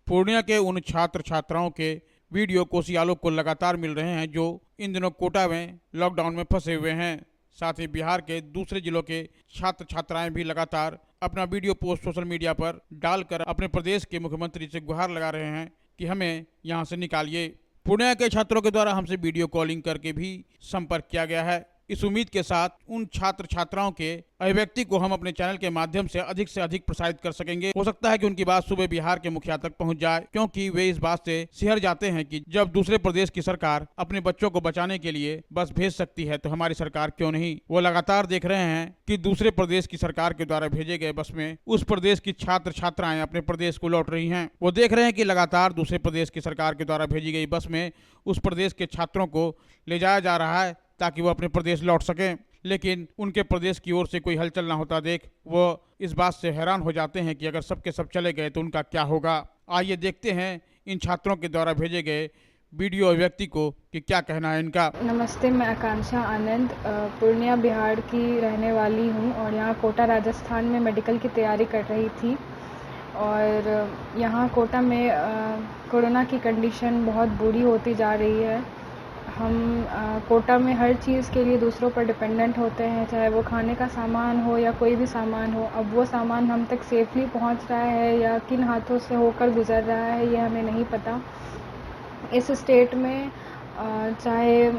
पूर्णिया के उन छात्र छात्राओं के वीडियो कोसियालों को लगातार मिल रहे हैं जो इन दिनों कोटा में लॉकडाउन में फंसे हुए हैं। साथ ही बिहार के दूसरे जिलों के छात्र छात्राएं भी लगातार अपना वीडियो पोस्ट सोशल मीडिया पर डालकर अपने प्रदेश के मुख्यमंत्री से गुहार लगा रहे हैं कि हमें यहाँ से निकालिए। पूर्णिया के छात्रों के द्वारा हमसे वीडियो कॉलिंग करके भी संपर्क किया गया है। इस उम्मीद के साथ उन छात्र छात्राओं के अभिव्यक्ति को हम अपने चैनल के माध्यम से अधिक प्रसारित कर सकेंगे। हो सकता है कि उनकी बात सुबह बिहार के मुखिया तक पहुंच जाए, क्योंकि वे इस बात से सिहर जाते हैं कि जब दूसरे प्रदेश की सरकार अपने बच्चों को बचाने के लिए बस भेज सकती है तो हमारी सरकार क्यों नहीं। वो लगातार देख रहे हैं कि दूसरे प्रदेश की सरकार के द्वारा भेजे गए बस में उस प्रदेश की छात्र छात्राएं अपने प्रदेश को लौट रही हैं। वो देख रहे हैं कि लगातार दूसरे प्रदेश की सरकार के द्वारा भेजी गई बस में उस प्रदेश के छात्रों को ले जाया जा रहा है ताकि वो अपने प्रदेश लौट सकें, लेकिन उनके प्रदेश की ओर से कोई हलचल ना होता देख वो इस बात से हैरान हो जाते हैं कि अगर सबके सब चले गए तो उनका क्या होगा। आइए देखते हैं इन छात्रों के द्वारा भेजे गए वीडियो अभिव्यक्ति को कि क्या कहना है इनका। नमस्ते, मैं आकांक्षा आनंद पूर्णिया बिहार की रहने वाली हूँ और यहाँ कोटा राजस्थान में मेडिकल की तैयारी कर रही थी। और यहाँ कोटा में कोरोना की कंडीशन बहुत बुरी होती जा रही है। हम कोटा में हर चीज़ के लिए दूसरों पर डिपेंडेंट होते हैं, चाहे वो खाने का सामान हो या कोई भी सामान हो। अब वो सामान हम तक सेफली पहुँच रहा है या किन हाथों से होकर गुजर रहा है ये हमें नहीं पता। इस स्टेट में चाहे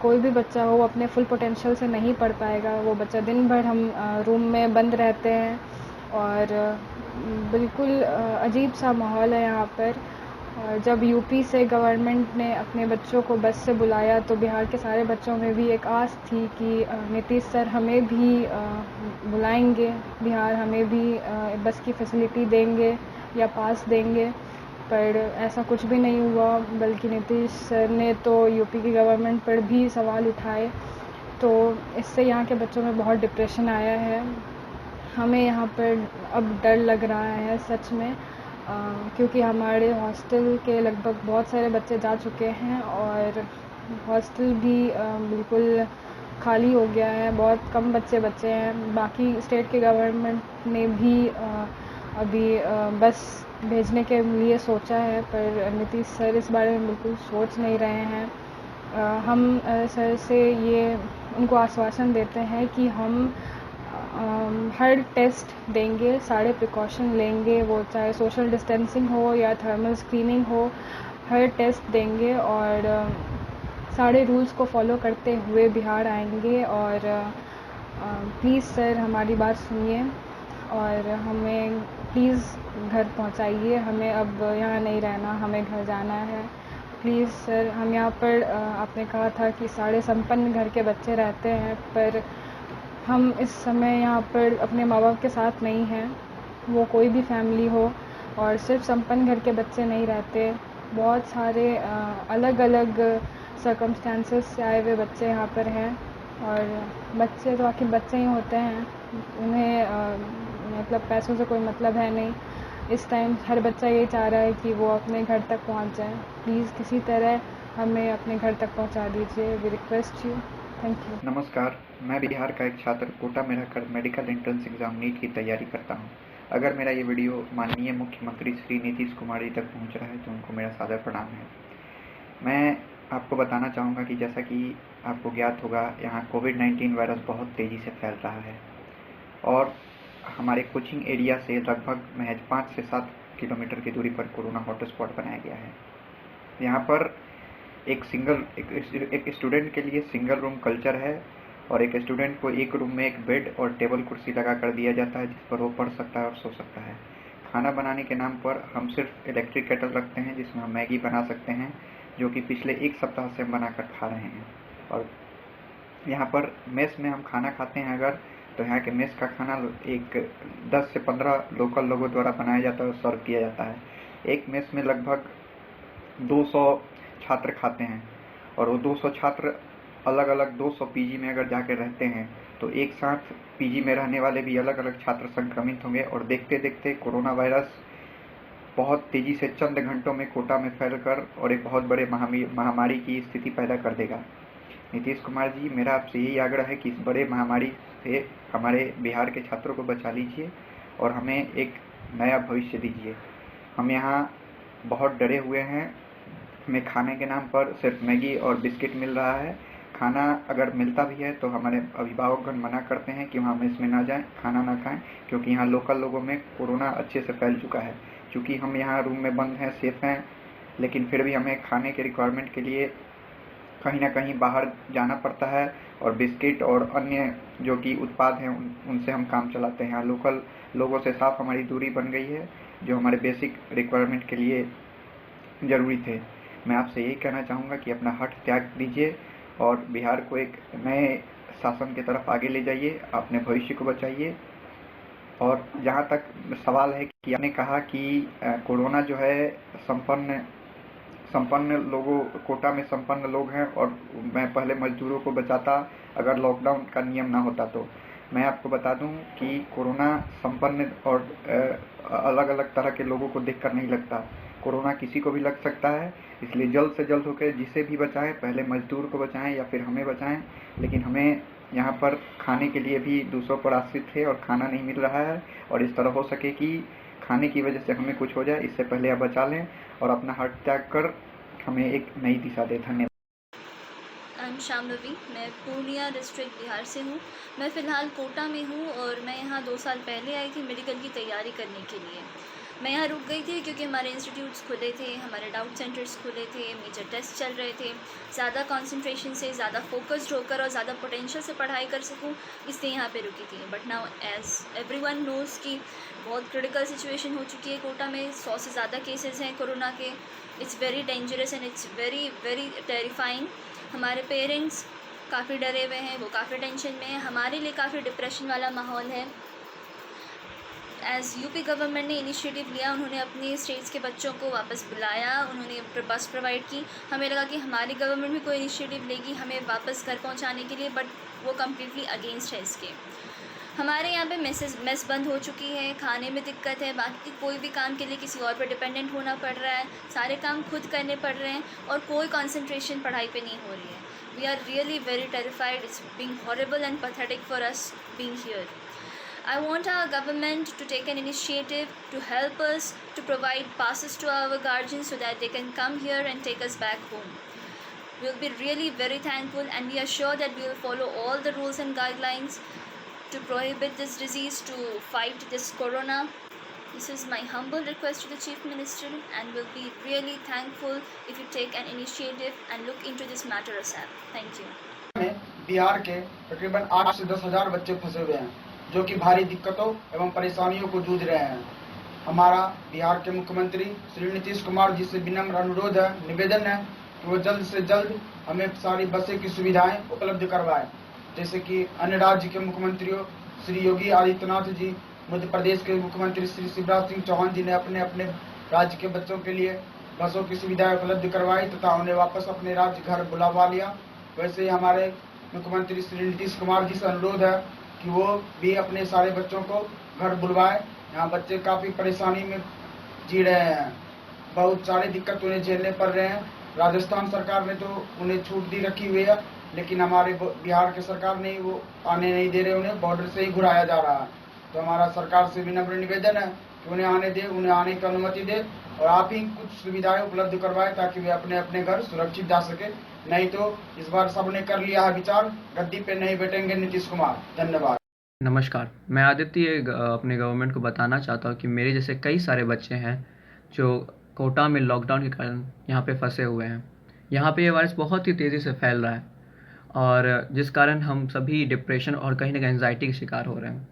कोई भी बच्चा हो अपने फुल पोटेंशियल से नहीं पढ़ पाएगा। वो बच्चा दिन भर हम रूम में बंद रहते हैं और बिल्कुल अजीब सा माहौल है यहाँ पर। और जब यूपी से गवर्नमेंट ने अपने बच्चों को बस से बुलाया तो बिहार के सारे बच्चों में भी एक आस थी कि नीतीश सर हमें भी बुलाएंगे, बिहार हमें भी बस की फैसिलिटी देंगे या पास देंगे। पर ऐसा कुछ भी नहीं हुआ, बल्कि नीतीश सर ने तो यूपी की गवर्नमेंट पर भी सवाल उठाए। तो इससे यहाँ के बच्चों में बहुत डिप्रेशन आया है। हमें यहाँ पर अब डर लग रहा है सच में, क्योंकि हमारे हॉस्टल के लगभग बहुत सारे बच्चे जा चुके हैं और हॉस्टल भी बिल्कुल खाली हो गया है। बहुत कम बच्चे बचे हैं। बाकी स्टेट के गवर्नमेंट ने भी अभी बस भेजने के लिए सोचा है, पर नीतीश सर इस बारे में बिल्कुल सोच नहीं रहे हैं। हम सर से ये उनको आश्वासन देते हैं कि हम हर टेस्ट देंगे, सारे प्रिकॉशन लेंगे, वो चाहे सोशल डिस्टेंसिंग हो या थर्मल स्क्रीनिंग हो, हर टेस्ट देंगे और सारे रूल्स को फॉलो करते हुए बिहार आएंगे। और प्लीज़ सर हमारी बात सुनिए और हमें प्लीज़ घर पहुंचाइए। हमें अब यहाँ नहीं रहना, हमें घर जाना है। प्लीज़ सर, हम यहाँ पर आपने कहा था कि सारे संपन्न घर के बच्चे रहते हैं, पर हम इस समय यहाँ पर अपने माँ बाप के साथ नहीं हैं। वो कोई भी फैमिली हो, और सिर्फ संपन्न घर के बच्चे नहीं रहते। बहुत सारे अलग अलग सर्कमस्टेंसेस से आए हुए बच्चे यहाँ पर हैं। और बच्चे तो आखिर बच्चे ही होते हैं, उन्हें मतलब पैसों से कोई मतलब है नहीं। इस टाइम हर बच्चा यही चाह रहा है कि वो अपने घर तक पहुँच जाए। प्लीज़ किसी तरह हमें अपने घर तक पहुँचा दीजिए। We request you. Thank you. नमस्कार, मैं बिहार का एक छात्र कोटा में रहकर मेडिकल एंट्रेंस एग्ज़ाम नीट की तैयारी करता हूं। अगर मेरा ये वीडियो माननीय मुख्यमंत्री श्री नीतीश कुमार जी तक पहुंच रहा है तो उनको मेरा सादर प्रणाम है। मैं आपको बताना चाहूँगा कि जैसा कि आपको ज्ञात होगा, यहाँ कोविड-19 वायरस बहुत तेज़ी से फैल रहा है और हमारे कोचिंग एरिया से लगभग महज 5 से 7 किलोमीटर की दूरी पर कोरोना हॉटस्पॉट बनाया गया है। यहाँ पर एक स्टूडेंट के लिए सिंगल रूम कल्चर है और एक स्टूडेंट को एक रूम में एक बेड और टेबल कुर्सी लगा कर दिया जाता है जिस पर वो पढ़ सकता है और सो सकता है। खाना बनाने के नाम पर हम सिर्फ इलेक्ट्रिक केटल रखते हैं जिसमें हम मैगी बना सकते हैं, जो कि पिछले 1 सप्ताह से हम बनाकर खा रहे हैं। और यहाँ पर मेस में हम खाना खाते हैं अगर, तो यहाँ के मेस का खाना एक 10 से 15 लोकल लोगों द्वारा बनाया जाता है और सर्व किया जाता है। एक मेस में लगभग 200 छात्र खाते हैं और वो 200 छात्र अलग अलग 200 पीजी में अगर जाकर रहते हैं तो एक साथ पीजी में रहने वाले भी अलग अलग छात्र संक्रमित होंगे और देखते देखते कोरोना वायरस बहुत तेज़ी से चंद घंटों में कोटा में फैलकर और एक बहुत बड़े महामारी की स्थिति पैदा कर देगा। नीतीश कुमार जी, मेरा आपसे यही आग्रह है कि इस बड़े महामारी से हमारे बिहार के छात्रों को बचा लीजिए और हमें एक नया भविष्य दीजिए। हम यहाँ बहुत डरे हुए हैं। हमें खाने के नाम पर सिर्फ मैगी और बिस्किट मिल रहा है। खाना अगर मिलता भी है तो हमारे अभिभावकगण मना करते हैं कि वहाँ मेस में ना जाएं, खाना ना खाएं, क्योंकि यहाँ लोकल लोगों में कोरोना अच्छे से फैल चुका है। चूँकि हम यहाँ रूम में बंद हैं, सेफ हैं, लेकिन फिर भी हमें खाने के रिक्वायरमेंट के लिए कहीं ना कहीं बाहर जाना पड़ता है और बिस्किट और अन्य जो कि उत्पाद हैं उनसे हम काम चलाते हैं। यहाँ लोकल लोगों से साफ हमारी दूरी बन गई है, जो हमारे बेसिक रिक्वायरमेंट के लिए ज़रूरी थे। मैं आपसे यही कहना चाहूँगा कि अपना हठ त्याग दीजिए और बिहार को एक नए शासन की तरफ आगे ले जाइए, अपने भविष्य को बचाइए। और जहाँ तक सवाल है कि आपने कहा कि कोरोना जो है संपन्न लोगों, कोटा में संपन्न लोग हैं और मैं पहले मजदूरों को बचाता अगर लॉकडाउन का नियम ना होता तो। मैं आपको बता दूं कि कोरोना संपन्न और अलग अलग तरह के लोगों को देखकर नहीं लगता। कोरोना किसी को भी लग सकता है, इसलिए जल्द से जल्द होकर जिसे भी बचाएं, पहले मजदूर को बचाएं या फिर हमें बचाएं। लेकिन हमें यहाँ पर खाने के लिए भी दूसरों पर आश्रित थे और खाना नहीं मिल रहा है, और इस तरह हो सके कि खाने की वजह से हमें कुछ हो जाए, इससे पहले आप बचा लें और अपना हट त्याग कर हमें एक नई दिशा दें। धन्यवाद। आई एम शाम्भवी, मैं पूर्णिया डिस्ट्रिक्ट बिहार से हूँ। मैं फ़िलहाल कोटा में हूँ और मैं यहाँ 2 साल पहले आई थी मेडिकल की तैयारी करने के लिए। मैं यहाँ रुक गई थी क्योंकि हमारे इंस्टीट्यूट्स खुले थे, हमारे डाउट सेंटर्स खुले थे, मेजर टेस्ट चल रहे थे। ज़्यादा कंसंट्रेशन से, ज़्यादा फोकस्ड होकर और ज़्यादा पोटेंशियल से पढ़ाई कर सकूँ, इसलिए यहाँ पे रुकी थी। But now as everyone knows कि बहुत क्रिटिकल सिचुएशन हो चुकी है कोटा में। 100 से ज़्यादा केसेस हैं कोरोना के। It's very dangerous and it's very very terrifying. हमारे पेरेंट्स काफ़ी डरे हुए हैं, वो काफ़ी टेंशन में हैं। हमारे लिए काफ़ी डिप्रेशन वाला माहौल है। एज़ यूपी गवर्नमेंट ने इनिशिएटिव लिया, उन्होंने अपने स्टेट्स के बच्चों को वापस बुलाया, उन्होंने बस प्रोवाइड की। हमें लगा कि हमारी गवर्नमेंट भी कोई इनिशिएटिव लेगी हमें वापस घर पहुंचाने के लिए, बट वो कम्प्लीटली अगेंस्ट है इसके। हमारे यहाँ पे मेस बंद हो चुकी है, खाने में दिक्कत है, बाकी कोई भी काम के लिए किसी और पर डिपेंडेंट होना पड़ रहा है, सारे काम खुद करने पड़ रहे हैं और कोई कंसंट्रेशन पढ़ाई पे नहीं हो रही है। We are really very terrified, it's being horrible and pathetic for us being here. I want our government to take an initiative to help us to provide passes to our guardians so that they can come here and take us back home. We'll be really very thankful, and we are sure that we will follow all the rules and guidelines to prohibit this disease, to fight this corona. This is my humble request to the Chief Minister, and we'll be really thankful if you take an initiative and look into this matter ASAP. Thank you. Bihar के तकरीबन 8 से 10 हजार बच्चे फंसे हुए हैं, जो कि भारी दिक्कतों एवं परेशानियों को जूझ रहे हैं। हमारा बिहार के मुख्यमंत्री श्री नीतीश कुमार जी से विनम्र अनुरोध है, निवेदन है कि वो जल्द से जल्द हमें सारी बसें की सुविधाएं उपलब्ध करवाएं। जैसे कि अन्य राज्य के मुख्यमंत्रियों श्री योगी आदित्यनाथ जी, मध्य प्रदेश के मुख्यमंत्री श्री शिवराज सिंह चौहान जी ने अपने अपने राज्य के बच्चों के लिए बसों की सुविधाएं उपलब्ध करवाई तथा उन्हें वापस अपने राज्य घर बुलवा लिया। वैसे ही हमारे मुख्यमंत्री श्री नीतीश कुमार जी से अनुरोध है कि वो भी अपने सारे बच्चों को घर बुलवाए। यहाँ बच्चे काफ़ी परेशानी में जी रहे हैं, बहुत सारी दिक्कत उन्हें झेलने पड़ रहे हैं। राजस्थान सरकार ने तो उन्हें छूट दी रखी हुई है, लेकिन हमारे बिहार के सरकार ने वो आने नहीं दे रहे, उन्हें बॉर्डर से ही घुराया जा रहा है। तो हमारा सरकार से विनम्र निवेदन है कि उन्हें आने दे, उन्हें आने की अनुमति दे और आप ही कुछ सुविधाएं उपलब्ध करवाए ताकि वे अपने अपने घर सुरक्षित जा सके। नहीं तो इस बार सबने कर लिया है विचार, गद्दी पे नहीं बैठेंगे नीतीश कुमार। धन्यवाद। नमस्कार, मैं आदित्य अपने गवर्नमेंट को बताना चाहता हूँ कि मेरे जैसे कई सारे बच्चे हैं जो कोटा में लॉकडाउन के कारण यहाँ पे फंसे हुए हैं। यहाँ पे ये वायरस बहुत ही तेज़ी से फैल रहा है और जिस कारण हम सभी डिप्रेशन और कहीं ना कहीं एंजाइटी के शिकार हो रहे हैं।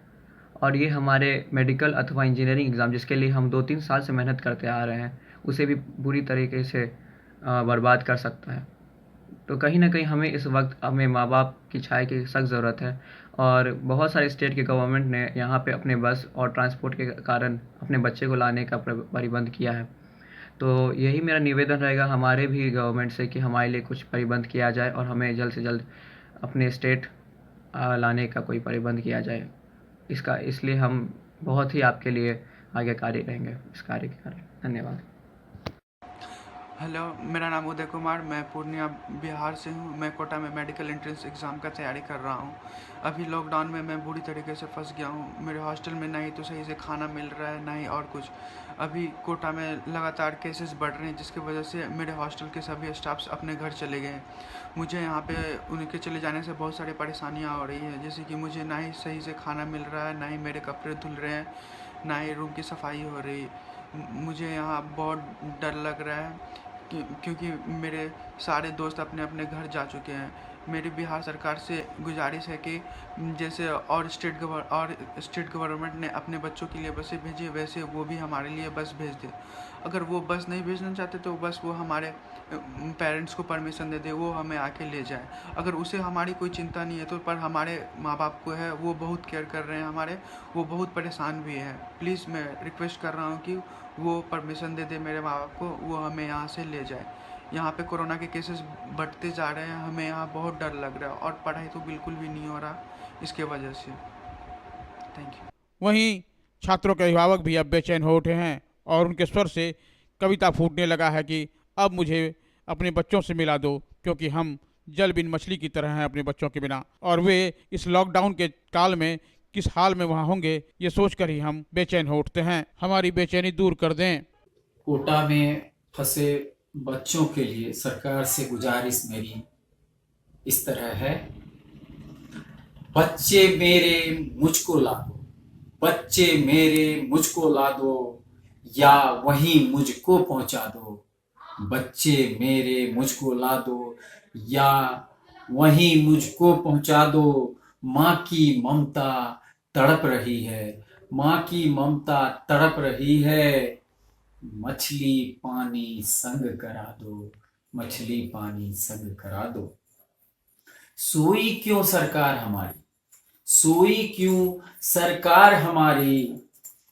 और ये हमारे मेडिकल अथवा इंजीनियरिंग एग्ज़ाम, जिसके लिए हम 2-3 साल से मेहनत करते आ रहे हैं, उसे भी बुरी तरीके से बर्बाद कर सकता है। तो कहीं ना कहीं हमें इस वक्त हमें माँ बाप की छाया की सख्त ज़रूरत है और बहुत सारे स्टेट के गवर्नमेंट ने यहाँ पे अपने बस और ट्रांसपोर्ट के कारण अपने बच्चे को लाने का प्रबंध किया है। तो यही मेरा निवेदन रहेगा हमारे भी गवर्नमेंट से कि हमारे लिए कुछ प्रबंध किया जाए और हमें जल्द से जल्द अपने स्टेट लाने का कोई प्रबंध किया जाए। इसलिए हम बहुत ही आपके लिए आगे कार्य रहेंगे इस कार्य के कार्य। धन्यवाद। हेलो, मेरा नाम उदय कुमार, मैं पूर्णिया बिहार से हूँ। मैं कोटा में मेडिकल एंट्रेंस एग्ज़ाम का तैयारी कर रहा हूँ। अभी लॉकडाउन में मैं बुरी तरीके से फंस गया हूँ। मेरे हॉस्टल में ना ही तो सही से खाना मिल रहा है, ना ही और कुछ। अभी कोटा में लगातार केसेस बढ़ रहे हैं, जिसकी वजह से मेरे हॉस्टल के सभी स्टाफ्स अपने घर चले गए हैं। मुझे यहाँ पे उनके चले जाने से बहुत सारी परेशानियाँ हो रही हैं, जैसे कि मुझे ना ही सही से खाना मिल रहा है, ना ही मेरे कपड़े धुल रहे हैं, ना ही रूम की सफाई हो रही। मुझे यहाँ बहुत डर लग रहा है क्योंकि मेरे सारे दोस्त अपने अपने घर जा चुके हैं। मेरी बिहार सरकार से गुजारिश है कि जैसे और स्टेट गवर्नमेंट ने अपने बच्चों के लिए बसें भेजी, वैसे वो भी हमारे लिए बस भेज दे। अगर वो बस नहीं भेजना चाहते तो बस वो हमारे पेरेंट्स को परमिशन दे दे, वो हमें आके ले जाए। अगर उसे हमारी कोई चिंता नहीं है तो पर हमारे माँ बाप को है, वो बहुत केयर कर रहे हैं हमारे, वो बहुत परेशान भी है। प्लीज़ मैं रिक्वेस्ट कर रहा हूँ कि वो परमिशन दे दे मेरे माँ बाप को, वो हमें यहाँ से ले जाए। यहाँ पे कोरोना के केसेस बढ़ते जा रहे हैं, हमें यहाँ बहुत डर लग रहा है और पढ़ाई तो बिल्कुल भी नहीं हो रहा इसके वजह से। Thank you. वहीं छात्रों के अभिभावक भी अब बेचैन हो उठे हैं और उनके स्वर से कविता फूटने लगा है कि अब मुझे अपने बच्चों से मिला दो, क्योंकि हम जल बिन मछली की तरह हैं अपने बच्चों के बिना, और वे इस लॉकडाउन के काल में किस हाल में वहाँ होंगे ये सोचकर ही हम बेचैन हो उठते हैं। हमारी बेचैनी दूर कर दें। कोटा में फंसे बच्चों के लिए सरकार से गुजारिश मेरी इस तरह है, बच्चे मेरे मुझको ला दो, बच्चे मेरे मुझको ला दो, या वहीं मुझको पहुंचा दो। बच्चे मेरे मुझको ला दो या वहीं मुझको पहुंचा दो। माँ की ममता तड़प रही है, माँ की ममता तड़प रही है। मछली पानी संग करा दो, मछली पानी संग करा दो। सोई क्यों सरकार हमारी, सोई क्यों सरकार हमारी,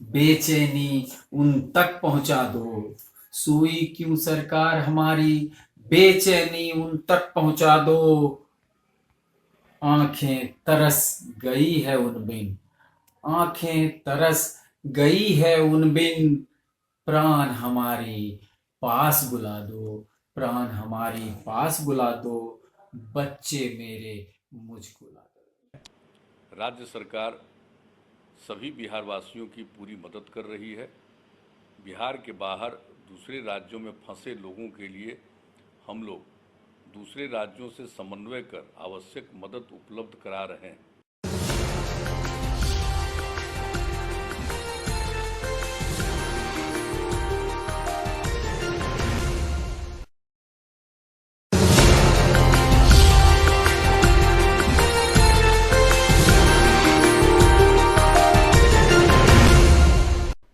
बेचैनी उन तक पहुंचा दो। सोई क्यों सरकार हमारी, बेचैनी उन तक पहुंचा दो। आंखें तरस गई है उन बिन, आंखें तरस गई है उन बिन। प्राण हमारे पास बुला दो, प्राण हमारे पास बुला दो। बच्चे मेरे मुझको ला दो। राज्य सरकार सभी बिहार वासियों की पूरी मदद कर रही है। बिहार के बाहर दूसरे राज्यों में फंसे लोगों के लिए हम लोग दूसरे राज्यों से समन्वय कर आवश्यक मदद उपलब्ध करा रहे हैं।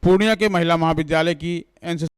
पूर्णिया के महिला महाविद्यालय की एनसीसी